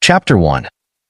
Chapter 1.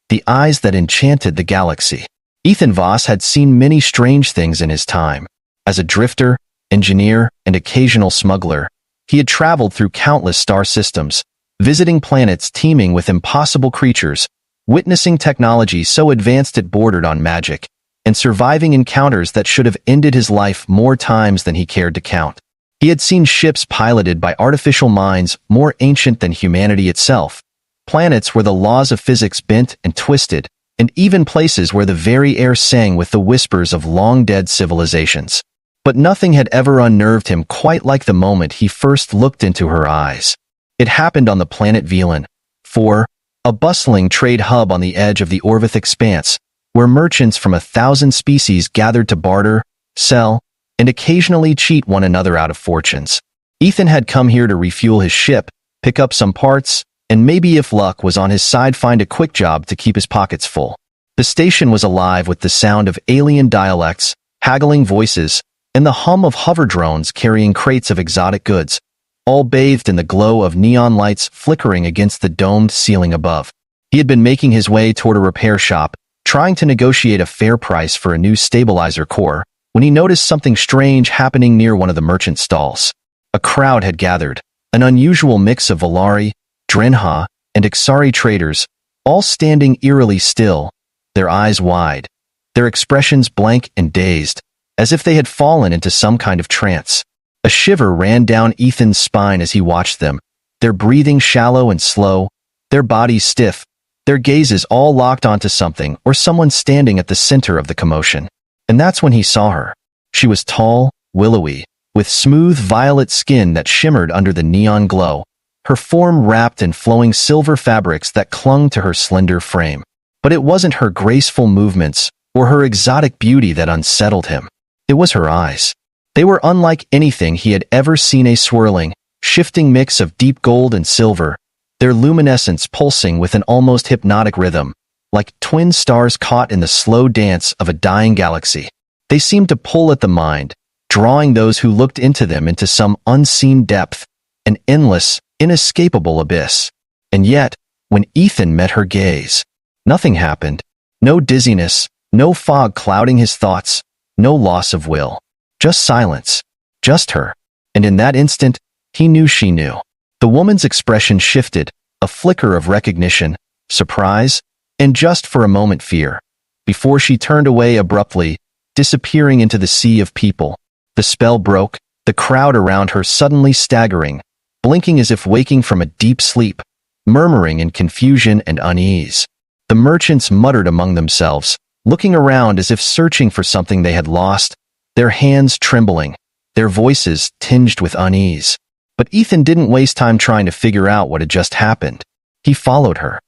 The Eyes That Enchanted the Galaxy. Ethan Voss had seen many strange things in his time. As a drifter, engineer, and occasional smuggler, he had traveled through countless star systems, visiting planets teeming with impossible creatures, witnessing technology so advanced it bordered on magic, and surviving encounters that should have ended his life more times than he cared to count. He had seen ships piloted by artificial minds more ancient than humanity itself, planets where the laws of physics bent and twisted, and even places where the very air sang with the whispers of long-dead civilizations. But nothing had ever unnerved him quite like the moment he first looked into her eyes. It happened on the planet Velan, 4, a bustling trade hub on the edge of the Orvith Expanse, where merchants from 1,000 species gathered to barter, sell, and occasionally cheat one another out of fortunes. Ethan had come here to refuel his ship, pick up some parts, and maybe if luck was on his side find a quick job to keep his pockets full. The station was alive with the sound of alien dialects, haggling voices, and the hum of hover drones carrying crates of exotic goods, all bathed in the glow of neon lights flickering against the domed ceiling above. He had been making his way toward a repair shop, trying to negotiate a fair price for a new stabilizer core, when he noticed something strange happening near one of the merchant stalls. A crowd had gathered, an unusual mix of Volari, Drenha, and Ixari traders, all standing eerily still, their eyes wide, their expressions blank and dazed, as if they had fallen into some kind of trance. A shiver ran down Ethan's spine as he watched them, their breathing shallow and slow, their bodies stiff, their gazes all locked onto something or someone standing at the center of the commotion. And that's when he saw her. She was tall, willowy, with smooth violet skin that shimmered under the neon glow, her form wrapped in flowing silver fabrics that clung to her slender frame. But it wasn't her graceful movements or her exotic beauty that unsettled him. It was her eyes. They were unlike anything he had ever seen, a swirling, shifting mix of deep gold and silver, their luminescence pulsing with an almost hypnotic rhythm, like twin stars caught in the slow dance of a dying galaxy. They seemed to pull at the mind, drawing those who looked into them into some unseen depth, an endless, inescapable abyss. And yet, when Ethan met her gaze, nothing happened. No dizziness, no fog clouding his thoughts, no loss of will. Just silence. Just her. And in that instant, he knew she knew. The woman's expression shifted, a flicker of recognition, surprise, and just for a moment fear, before she turned away abruptly, disappearing into the sea of people. The spell broke, the crowd around her suddenly staggering, blinking as if waking from a deep sleep, murmuring in confusion and unease. The merchants muttered among themselves, looking around as if searching for something they had lost, their hands trembling, their voices tinged with unease. But Ethan didn't waste time trying to figure out what had just happened. He followed her.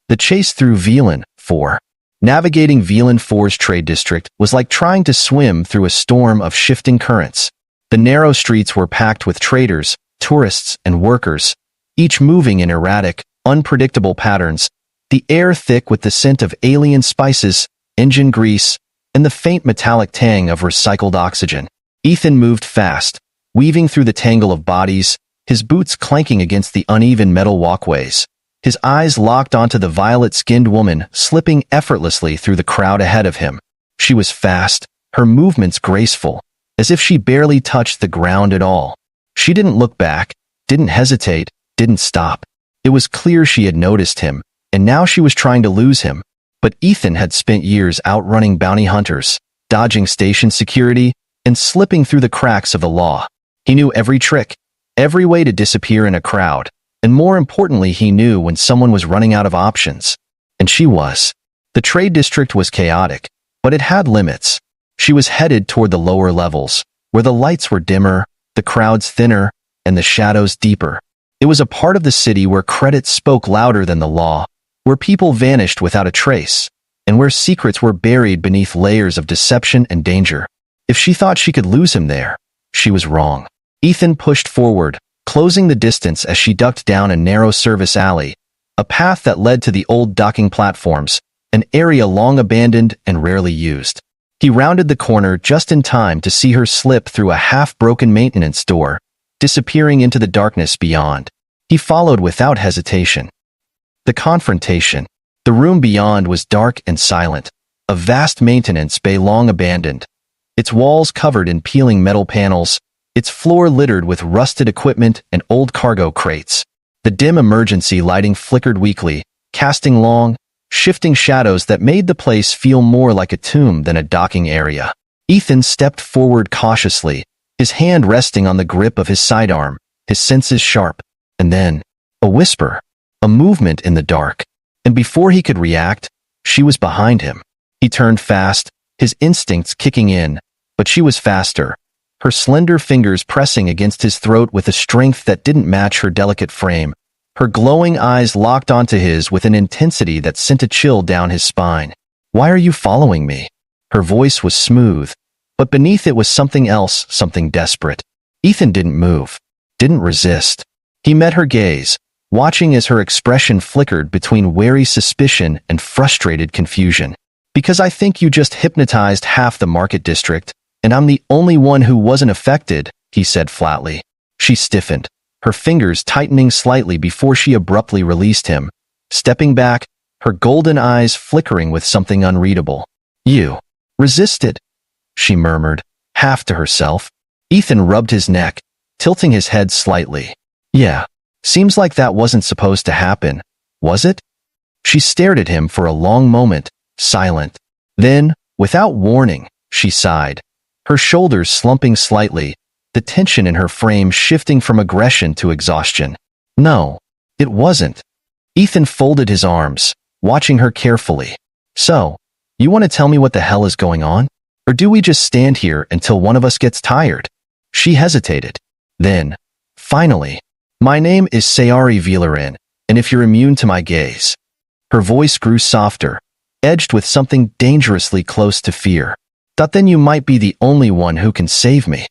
The chase through Velan, 4. Navigating Velan 4's trade district was like trying to swim through a storm of shifting currents. The narrow streets were packed with traders, tourists, and workers, each moving in erratic, unpredictable patterns, the air thick with the scent of alien spices, engine grease, and the faint metallic tang of recycled oxygen. Ethan moved fast, weaving through the tangle of bodies, his boots clanking against the uneven metal walkways. His eyes locked onto the violet-skinned woman slipping effortlessly through the crowd ahead of him. She was fast, her movements graceful, as if she barely touched the ground at all. She didn't look back, didn't hesitate, didn't stop. It was clear she had noticed him, and now she was trying to lose him. But Ethan had spent years outrunning bounty hunters, dodging station security, and slipping through the cracks of the law. He knew every trick, every way to disappear in a crowd. And more importantly, he knew when someone was running out of options. And she was. The trade district was chaotic, but it had limits. She was headed toward the lower levels, where the lights were dimmer, the crowds thinner, and the shadows deeper. It was a part of the city where credit spoke louder than the law, where people vanished without a trace, and where secrets were buried beneath layers of deception and danger. If she thought she could lose him there, she was wrong. Ethan pushed forward, closing the distance as she ducked down a narrow service alley, a path that led to the old docking platforms, an area long abandoned and rarely used. He rounded the corner just in time to see her slip through a half-broken maintenance door, disappearing into the darkness beyond. He followed without hesitation. The confrontation. The room beyond was dark and silent, a vast maintenance bay long abandoned, its walls covered in peeling metal panels, its floor littered with rusted equipment and old cargo crates. The dim emergency lighting flickered weakly, casting long, shifting shadows that made the place feel more like a tomb than a docking area. Ethan stepped forward cautiously, his hand resting on the grip of his sidearm, his senses sharp. And then, a whisper, a movement in the dark. And before he could react, she was behind him. He turned fast, his instincts kicking in, but she was faster, her slender fingers pressing against his throat with a strength that didn't match her delicate frame. Her glowing eyes locked onto his with an intensity that sent a chill down his spine. "Why are you following me?" Her voice was smooth, but beneath it was something else, something desperate. Ethan didn't move, didn't resist. He met her gaze, watching as her expression flickered between wary suspicion and frustrated confusion. "Because I think you just hypnotized half the market district, and I'm the only one who wasn't affected," he said flatly. She stiffened, her fingers tightening slightly before she abruptly released him, stepping back, her golden eyes flickering with something unreadable. "You resisted," she murmured, half to herself. Ethan rubbed his neck, tilting his head slightly. "Yeah, seems like that wasn't supposed to happen, was it?" She stared at him for a long moment, silent. Then, without warning, she sighed, her shoulders slumping slightly, the tension in her frame shifting from aggression to exhaustion. "No, it wasn't." Ethan folded his arms, watching her carefully. "So, you want to tell me what the hell is going on? Or do we just stand here until one of us gets tired?" She hesitated. Then, finally, "My name is Sayari Vin, and if you're immune to my gaze." Her voice grew softer, edged with something dangerously close to fear. "Thought then you might be the only one who can save me."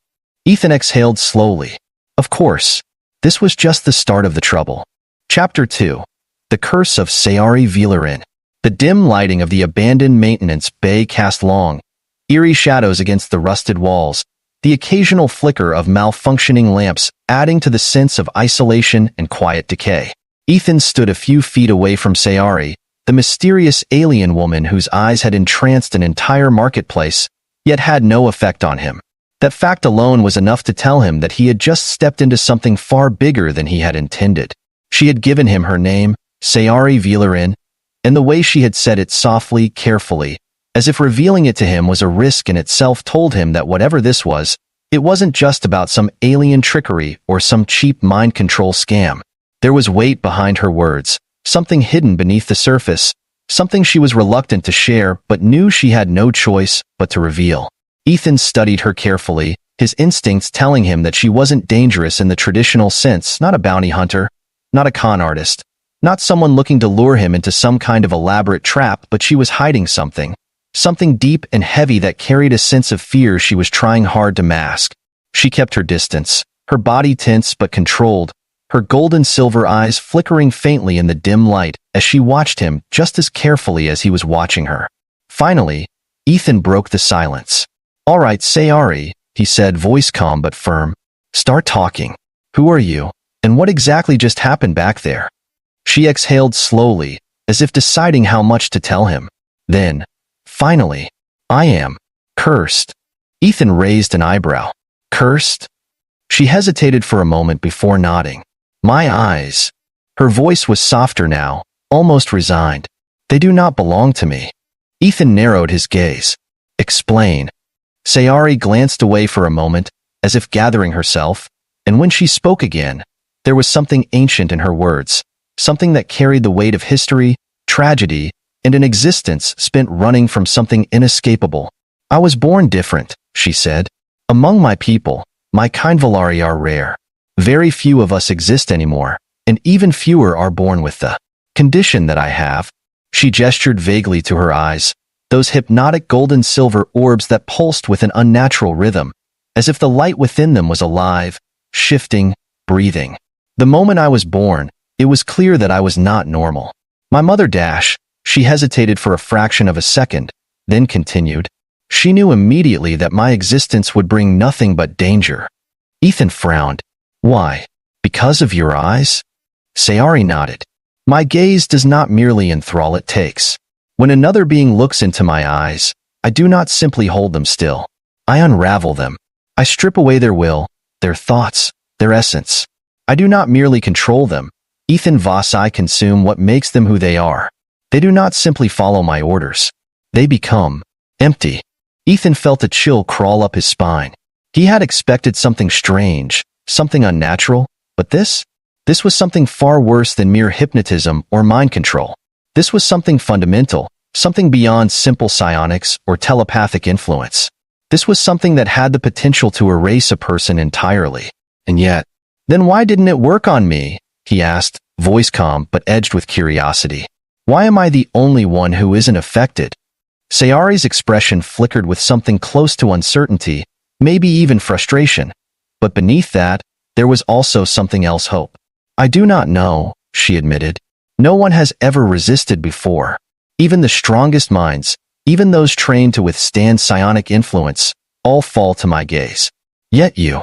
Ethan exhaled slowly. Of course, this was just the start of the trouble. Chapter 2. The Curse of Sayari Vin. The dim lighting of the abandoned maintenance bay cast long, eerie shadows against the rusted walls, the occasional flicker of malfunctioning lamps adding to the sense of isolation and quiet decay. Ethan stood a few feet away from Sayari, the mysterious alien woman whose eyes had entranced an entire marketplace, yet had no effect on him. That fact alone was enough to tell him that he had just stepped into something far bigger than he had intended. She had given him her name, Sayari Vin, and the way she had said it softly, carefully, as if revealing it to him was a risk in itself, told him that whatever this was, it wasn't just about some alien trickery or some cheap mind control scam. There was weight behind her words, something hidden beneath the surface, something she was reluctant to share but knew she had no choice but to reveal. Ethan studied her carefully, his instincts telling him that she wasn't dangerous in the traditional sense, not a bounty hunter, not a con artist, not someone looking to lure him into some kind of elaborate trap, but she was hiding something. Something deep and heavy that carried a sense of fear she was trying hard to mask. She kept her distance, her body tense but controlled, her golden silver eyes flickering faintly in the dim light as she watched him just as carefully as he was watching her. Finally, Ethan broke the silence. "All right, Sayari," he said, voice calm but firm. "Start talking. Who are you, and what exactly just happened back there?" She exhaled slowly, as if deciding how much to tell him. Then, finally, "I am cursed." Ethan raised an eyebrow. "Cursed?" She hesitated for a moment before nodding. "My eyes." Her voice was softer now, almost resigned. "They do not belong to me." Ethan narrowed his gaze. "Explain." Sayari glanced away for a moment, as if gathering herself, and when she spoke again, there was something ancient in her words, something that carried the weight of history, tragedy, and an existence spent running from something inescapable. "I was born different," she said. "Among my people, my kind Valari are rare. Very few of us exist anymore, and even fewer are born with the condition that I have." She gestured vaguely to her eyes, those hypnotic golden silver orbs that pulsed with an unnatural rhythm, as if the light within them was alive, shifting, breathing. "The moment I was born, it was clear that I was not normal. My mother she hesitated for a fraction of a second, then continued. She knew immediately that my existence would bring nothing but danger." Ethan frowned. "Why? Because of your eyes?" Sayari nodded. My gaze does not merely enthrall, it takes. When another being looks into my eyes, I do not simply hold them still. I unravel them. I strip away their will, their thoughts, their essence. I do not merely control them. Ethan Voss, I consume what makes them who they are. They do not simply follow my orders. They become empty. Ethan felt a chill crawl up his spine. He had expected something strange, something unnatural, but this was something far worse than mere hypnotism or mind control. This was something fundamental, something beyond simple psionics or telepathic influence. This was something that had the potential to erase a person entirely. And yet, then why didn't it work on me? He asked, voice calm but edged with curiosity. Why am I the only one who isn't affected? Sayari's expression flickered with something close to uncertainty, maybe even frustration. But beneath that, there was also something else, hope. I do not know, she admitted. No one has ever resisted before. Even the strongest minds, even those trained to withstand psionic influence, all fall to my gaze. Yet you.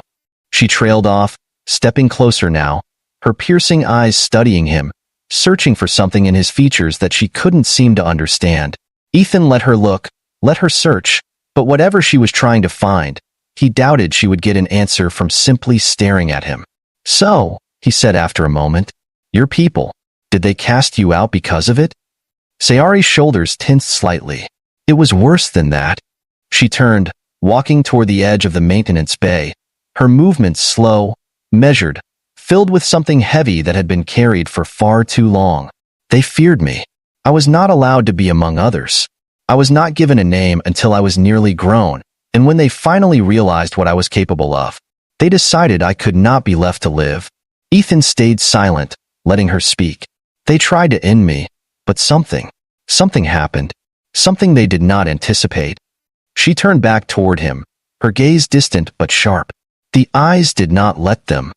She trailed off, stepping closer now, her piercing eyes studying him, searching for something in his features that she couldn't seem to understand. Ethan let her look, let her search, but whatever she was trying to find, he doubted she would get an answer from simply staring at him. So, he said after a moment, your people, did they cast you out because of it? Sayari's shoulders tensed slightly. It was worse than that. She turned, walking toward the edge of the maintenance bay, her movements slow, measured, filled with something heavy that had been carried for far too long. They feared me. I was not allowed to be among others. I was not given a name until I was nearly grown, and when they finally realized what I was capable of, they decided I could not be left to live. Ethan stayed silent, letting her speak. They tried to end me, but something happened. Something they did not anticipate. She turned back toward him, her gaze distant but sharp. The eyes did not let them.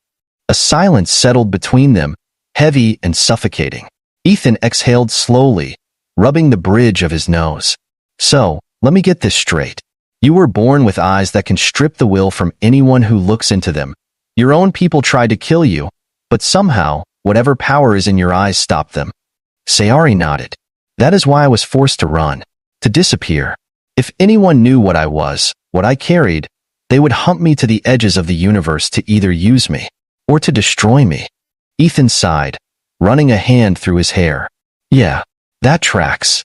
A silence settled between them, heavy and suffocating. Ethan exhaled slowly, rubbing the bridge of his nose. So, let me get this straight. You were born with eyes that can strip the will from anyone who looks into them. Your own people tried to kill you, but somehow, whatever power is in your eyes stopped them. Sayari nodded. That is why I was forced to run, to disappear. If anyone knew what I was, what I carried, they would hump me to the edges of the universe to either use me, or to destroy me. Ethan sighed, running a hand through his hair. Yeah, that tracks.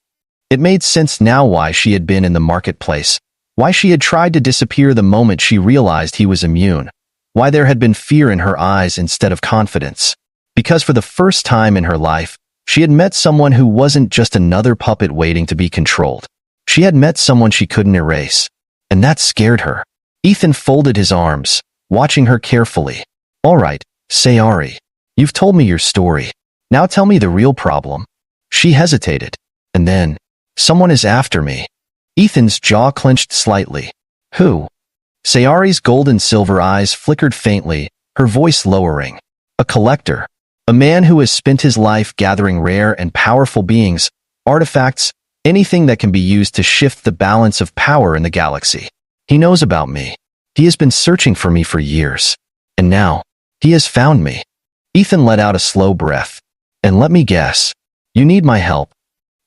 It made sense now why she had been in the marketplace, why she had tried to disappear the moment she realized he was immune, why there had been fear in her eyes instead of confidence. Because for the first time in her life, she had met someone who wasn't just another puppet waiting to be controlled. She had met someone she couldn't erase, and that scared her. Ethan folded his arms, watching her carefully. All right, Sayari, you've told me your story. Now tell me the real problem. She hesitated. And then, someone is after me. Ethan's jaw clenched slightly. Who? Sayari's gold-and-silver eyes flickered faintly, her voice lowering. A collector. A man who has spent his life gathering rare and powerful beings, artifacts, anything that can be used to shift the balance of power in the galaxy. He knows about me. He has been searching for me for years. And now, he has found me. Ethan let out a slow breath. And let me guess, you need my help.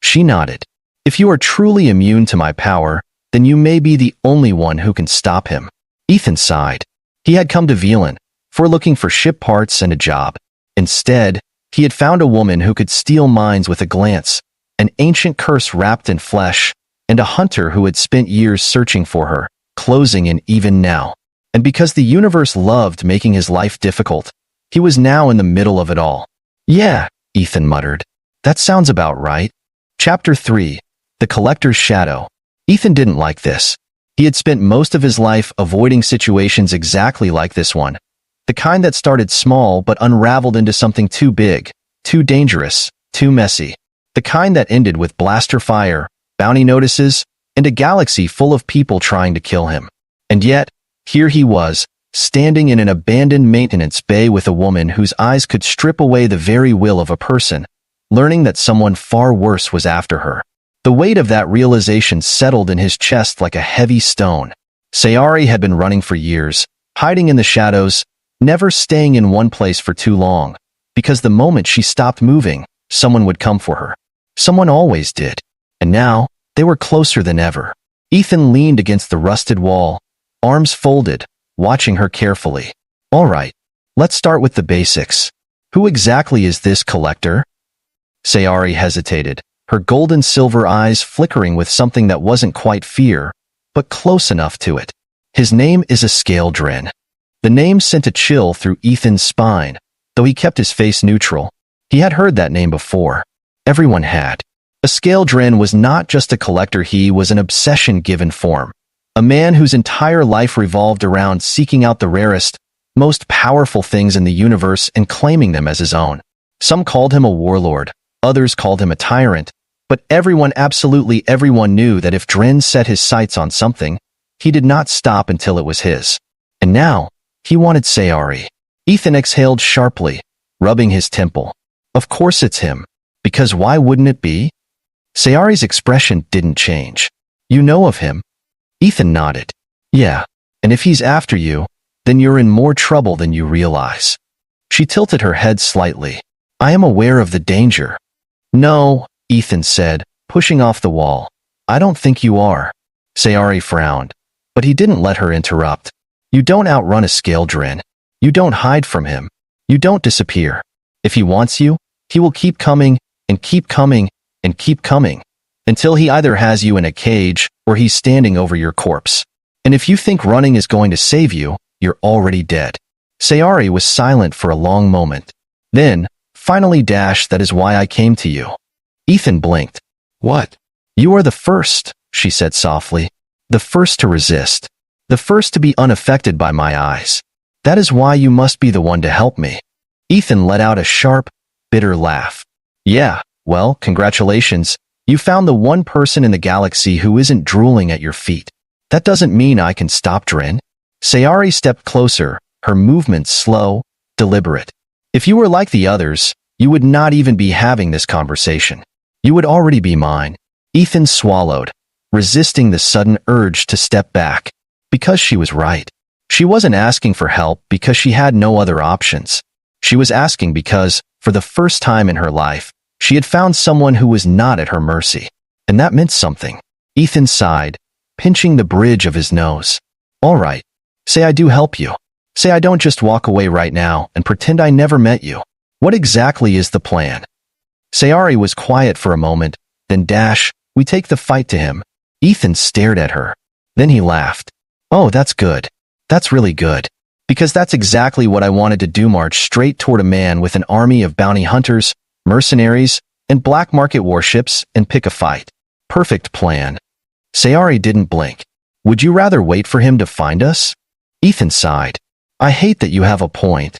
She nodded. If you are truly immune to my power, then you may be the only one who can stop him. Ethan sighed. He had come to Velan, looking for ship parts and a job. Instead, he had found a woman who could steal minds with a glance, an ancient curse wrapped in flesh, and a hunter who had spent years searching for her, closing in even now. And because the universe loved making his life difficult, he was now in the middle of it all. Yeah, Ethan muttered. That sounds about right. Chapter 3. The Collector's Shadow. Ethan didn't like this. He had spent most of his life avoiding situations exactly like this one. The kind that started small but unraveled into something too big, too dangerous, too messy. The kind that ended with blaster fire, bounty notices, and a galaxy full of people trying to kill him. And yet, here he was, standing in an abandoned maintenance bay with a woman whose eyes could strip away the very will of a person, learning that someone far worse was after her. The weight of that realization settled in his chest like a heavy stone. Sayari had been running for years, hiding in the shadows, never staying in one place for too long, because the moment she stopped moving, someone would come for her. Someone always did. And now, they were closer than ever. Ethan leaned against the rusted wall, arms folded, watching her carefully. All right, let's start with the basics. Who exactly is this collector? Sayari hesitated, her gold-and-silver eyes flickering with something that wasn't quite fear, but close enough to it. His name is a scale dren. The name sent a chill through Ethan's spine, though he kept his face neutral. He had heard that name before. Everyone had. A scale dren was not just a collector, he was an obsession given form. A man whose entire life revolved around seeking out the rarest, most powerful things in the universe and claiming them as his own. Some called him a warlord, others called him a tyrant, but absolutely everyone knew that if Dren set his sights on something, he did not stop until it was his. And now, he wanted Sayari. Ethan exhaled sharply, rubbing his temple. Of course it's him, because why wouldn't it be? Sayari's expression didn't change. You know of him? Ethan nodded. Yeah, and if he's after you, then you're in more trouble than you realize. She tilted her head slightly. I am aware of the danger. No, Ethan said, pushing off the wall. I don't think you are. Sayari frowned, but he didn't let her interrupt. You don't outrun a scale dren. You don't hide from him. You don't disappear. If he wants you, he will keep coming and keep coming and keep coming until he either has you in a cage or he's standing over your corpse. And if you think running is going to save you, you're already dead. Sayari was silent for a long moment. Then, finally, that is why I came to you. Ethan blinked. What? You are the first, she said softly. The first to resist. The first to be unaffected by my eyes. That is why you must be the one to help me. Ethan let out a sharp, bitter laugh. Yeah, well, congratulations. You found the one person in the galaxy who isn't drooling at your feet. That doesn't mean I can stop Dren. Sayari stepped closer, her movements slow, deliberate. If you were like the others, you would not even be having this conversation. You would already be mine. Ethan swallowed, resisting the sudden urge to step back. Because she was right. She wasn't asking for help because she had no other options. She was asking because, for the first time in her life, she had found someone who was not at her mercy. And that meant something. Ethan sighed, pinching the bridge of his nose. All right. Say I do help you. Say I don't just walk away right now and pretend I never met you. What exactly is the plan? Sayari was quiet for a moment, then we take the fight to him. Ethan stared at her. Then he laughed. Oh, that's good. That's really good. Because that's exactly what I wanted to do, march straight toward a man with an army of bounty hunters, mercenaries, and black market warships and pick a fight. Perfect plan. Sayari didn't blink. Would you rather wait for him to find us? Ethan sighed. I hate that you have a point.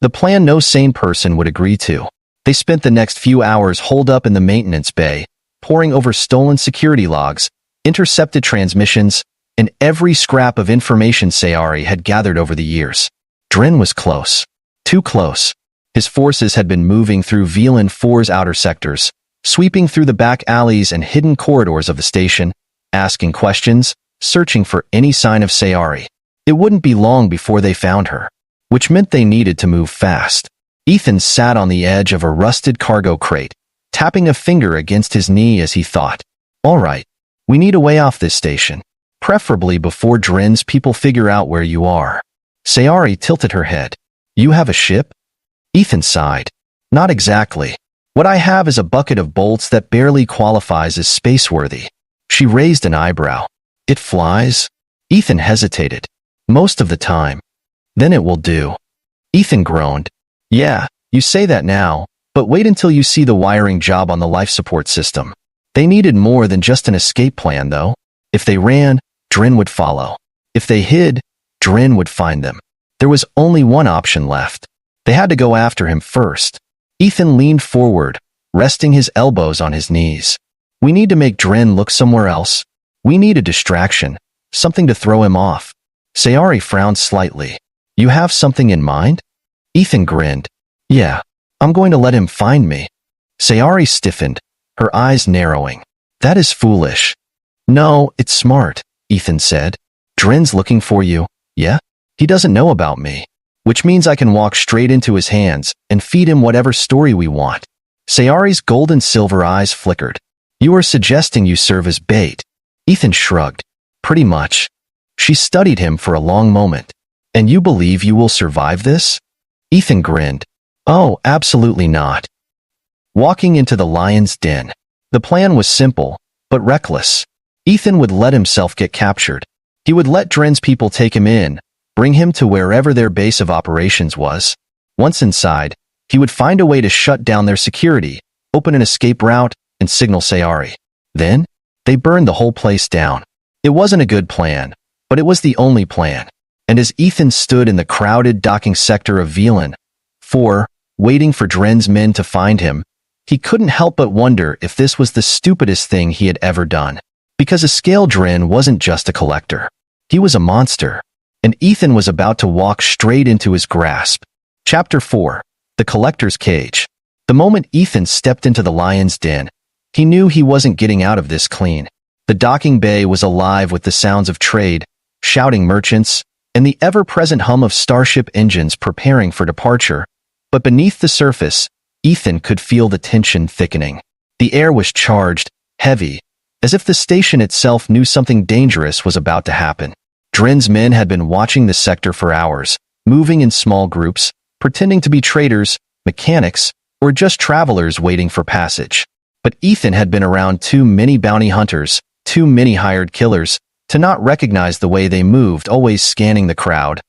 The plan no sane person would agree to. They spent the next few hours holed up in the maintenance bay, poring over stolen security logs, intercepted transmissions, and every scrap of information Sayari had gathered over the years. Dren was close. Too close. His forces had been moving through VLAN 4's outer sectors, sweeping through the back alleys and hidden corridors of the station, asking questions, searching for any sign of Sayari. It wouldn't be long before they found her, which meant they needed to move fast. Ethan sat on the edge of a rusted cargo crate, tapping a finger against his knee as he thought, all right, we need a way off this station, preferably before Dren's people figure out where you are. Sayari tilted her head. You have a ship? Ethan sighed. Not exactly. What I have is a bucket of bolts that barely qualifies as spaceworthy. She raised an eyebrow. It flies? Ethan hesitated. Most of the time. Then it will do. Ethan groaned. Yeah, you say that now, but wait until you see the wiring job on the life support system. They needed more than just an escape plan, though. If they ran, Dren would follow. If they hid, Dren would find them. There was only one option left. They had to go after him first. Ethan leaned forward, resting his elbows on his knees. We need to make Dren look somewhere else. We need a distraction, something to throw him off. Sayari frowned slightly. You have something in mind? Ethan grinned. Yeah, I'm going to let him find me. Sayari stiffened, her eyes narrowing. That is foolish. No, it's smart, Ethan said. Dren's looking for you, yeah? He doesn't know about me, which means I can walk straight into his hands and feed him whatever story we want. Sayari's gold-and-silver eyes flickered. You are suggesting you serve as bait. Ethan shrugged. Pretty much. She studied him for a long moment. And you believe you will survive this? Ethan grinned. Oh, absolutely not. Walking into the lion's den. The plan was simple, but reckless. Ethan would let himself get captured. He would let Dren's people take him in, bring him to wherever their base of operations was. Once inside, he would find a way to shut down their security, open an escape route, and signal Sayari. Then, they burned the whole place down. It wasn't a good plan, but it was the only plan. And as Ethan stood in the crowded docking sector of Velan 4, waiting for Dren's men to find him, he couldn't help but wonder if this was the stupidest thing he had ever done. Because a scale Dren wasn't just a collector. He was a monster. And Ethan was about to walk straight into his grasp. Chapter 4. The Collector's Cage. The moment Ethan stepped into the lion's den, he knew he wasn't getting out of this clean. The docking bay was alive with the sounds of trade, shouting merchants, and the ever-present hum of starship engines preparing for departure. But beneath the surface, Ethan could feel the tension thickening. The air was charged, heavy, as if the station itself knew something dangerous was about to happen. Dren's men had been watching the sector for hours, moving in small groups, pretending to be traders, mechanics, or just travelers waiting for passage. But Ethan had been around too many bounty hunters, too many hired killers, to not recognize the way they moved, always scanning the crowd.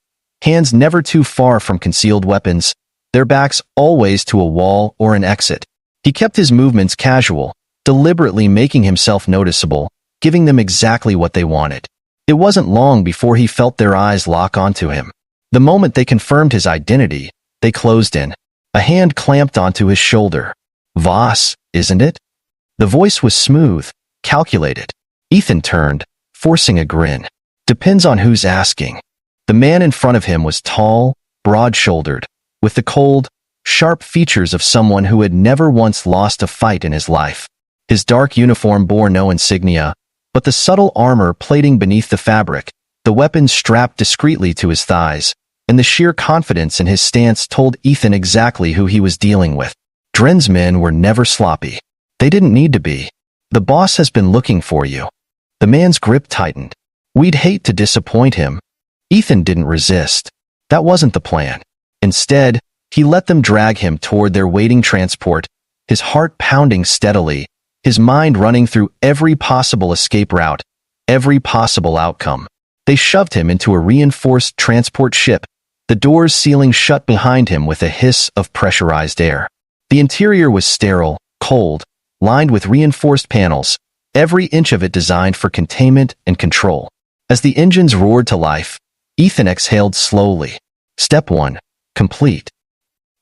Hands never too far from concealed weapons, their backs always to a wall or an exit. He kept his movements casual, deliberately making himself noticeable, giving them exactly what they wanted. It wasn't long before he felt their eyes lock onto him. The moment they confirmed his identity, they closed in. A hand clamped onto his shoulder. Voss, isn't it? The voice was smooth, calculated. Ethan turned, forcing a grin. Depends on who's asking. The man in front of him was tall, broad-shouldered, with the cold, sharp features of someone who had never once lost a fight in his life. His dark uniform bore no insignia, but the subtle armor plating beneath the fabric, the weapons strapped discreetly to his thighs, and the sheer confidence in his stance told Ethan exactly who he was dealing with. Dren's men were never sloppy. They didn't need to be. The boss has been looking for you. The man's grip tightened. We'd hate to disappoint him. Ethan didn't resist. That wasn't the plan. Instead, he let them drag him toward their waiting transport, his heart pounding steadily, his mind running through every possible escape route, every possible outcome. They shoved him into a reinforced transport ship, the doors sealing shut behind him with a hiss of pressurized air. The interior was sterile, cold, lined with reinforced panels, every inch of it designed for containment and control. As the engines roared to life, Ethan exhaled slowly. Step 1. Complete.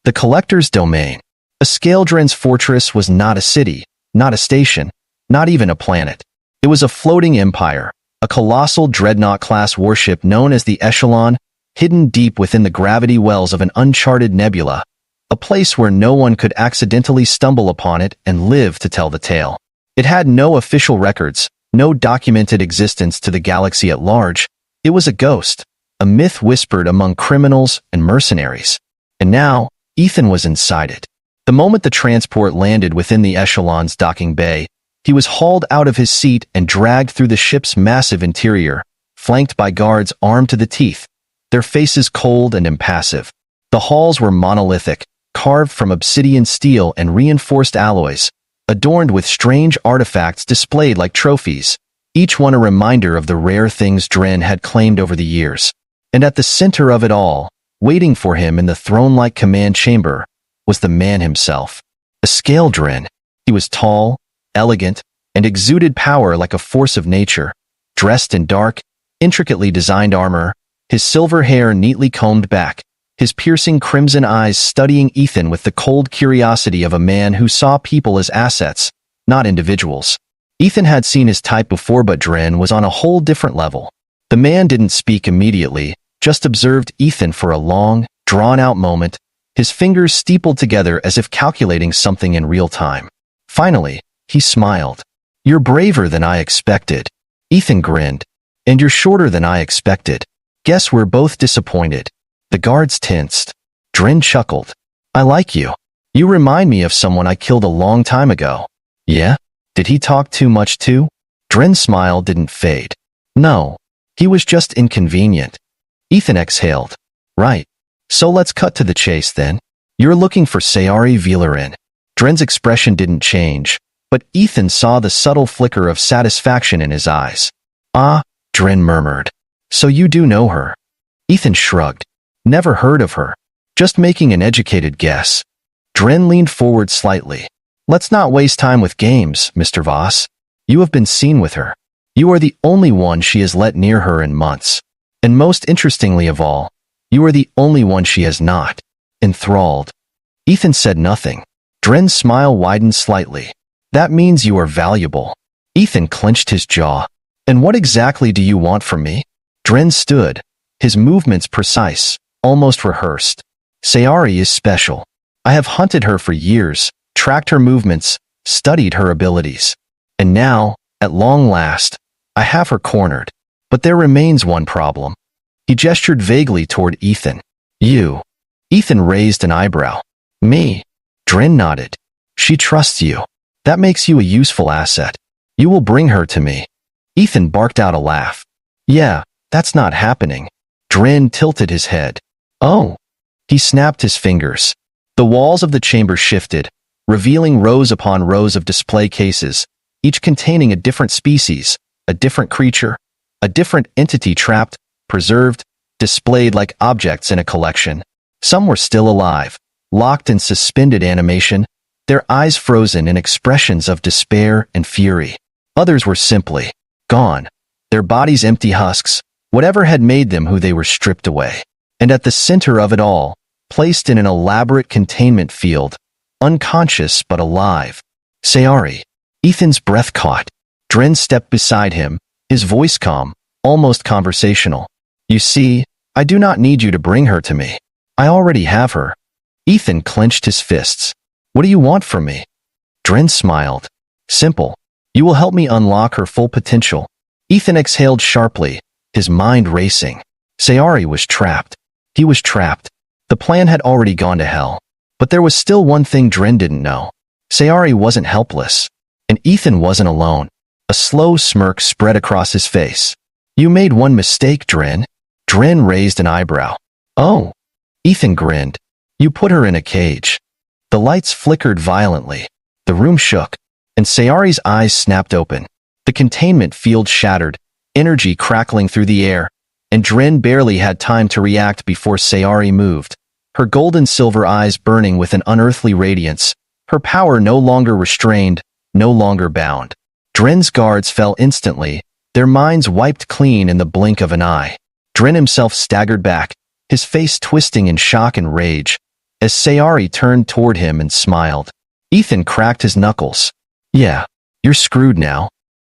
The Collector's Domain. A Scaldren's fortress was not a city, not a station, not even a planet. It was a floating empire, a colossal dreadnought-class warship known as the Echelon, hidden deep within the gravity wells of an uncharted nebula, a place where no one could accidentally stumble upon it and live to tell the tale. It had no official records, no documented existence to the galaxy at large. It was a ghost, a myth whispered among criminals and mercenaries. And now, Ethan was inside it. The moment the transport landed within the Echelon's docking bay, he was hauled out of his seat and dragged through the ship's massive interior, flanked by guards armed to the teeth, their faces cold and impassive. The halls were monolithic, carved from obsidian steel and reinforced alloys, adorned with strange artifacts displayed like trophies, each one a reminder of the rare things Dren had claimed over the years. And at the center of it all, waiting for him in the throne-like command chamber, was the man himself. A scale Dren. He was tall, elegant, and exuded power like a force of nature, dressed in dark, intricately designed armor, his silver hair neatly combed back, his piercing crimson eyes studying Ethan with the cold curiosity of a man who saw people as assets, not individuals. Ethan had seen his type before, but Dren was on a whole different level. The man didn't speak immediately, just observed Ethan for a long, drawn-out moment, his fingers steepled together as if calculating something in real time. Finally, he smiled. "You're braver than I expected." Ethan grinned. "And you're shorter than I expected. Guess we're both disappointed." The guards tensed. Dren chuckled. "I like you." You remind me of someone I killed a long time ago. Yeah? Did he talk too much too? Dren's smile didn't fade. No. He was just inconvenient. Ethan exhaled. Right. So let's cut to the chase then. You're looking for Sayari Vin. Dren's expression didn't change, but Ethan saw the subtle flicker of satisfaction in his eyes. Ah, Dren murmured. So you do know her? Ethan shrugged. Never heard of her. Just making an educated guess. Dren leaned forward slightly. Let's not waste time with games, Mr. Voss. You have been seen with her. You are the only one she has let near her in months. And most interestingly of all, you are the only one she has not. Enthralled. Ethan said nothing. Dren's smile widened slightly. That means you are valuable. Ethan clenched his jaw. And what exactly do you want from me? Dren stood, his movements precise, almost rehearsed. Sayari is special. I have hunted her for years, tracked her movements, studied her abilities. And now, at long last, I have her cornered. But there remains one problem. He gestured vaguely toward Ethan. You. Ethan raised an eyebrow. Me. Dren nodded. She trusts you. That makes you a useful asset. You will bring her to me. Ethan barked out a laugh. Yeah, that's not happening. Dren tilted his head. Oh. He snapped his fingers. The walls of the chamber shifted, revealing rows upon rows of display cases, each containing a different species, a different creature, a different entity trapped, preserved, displayed like objects in a collection. Some were still alive, locked in suspended animation, their eyes frozen in expressions of despair and fury. Others were simply gone, their bodies empty husks, whatever had made them who they were stripped away. And at the center of it all, placed in an elaborate containment field, unconscious but alive, Sayari. Ethan's breath caught. Dren stepped beside him, his voice calm, almost conversational. You see, I do not need you to bring her to me. I already have her. Ethan clenched his fists. What do you want from me? Dren smiled. Simple. You will help me unlock her full potential. Ethan exhaled sharply, his mind racing. Sayari was trapped. He was trapped. The plan had already gone to hell. But there was still one thing Dren didn't know. Sayari wasn't helpless. And Ethan wasn't alone. A slow smirk spread across his face. You made one mistake, Dren. Dren raised an eyebrow. Oh. Ethan grinned. You put her in a cage. The lights flickered violently. The room shook, and Sayari's eyes snapped open. The containment field shattered, energy crackling through the air, and Dren barely had time to react before Sayari moved, her golden-silver eyes burning with an unearthly radiance, her power no longer restrained, no longer bound. Dren's guards fell instantly, their minds wiped clean in the blink of an eye. Dren himself staggered back, his face twisting in shock and rage, as Sayari turned toward him and smiled. Ethan cracked his knuckles. Yeah, you're screwed now.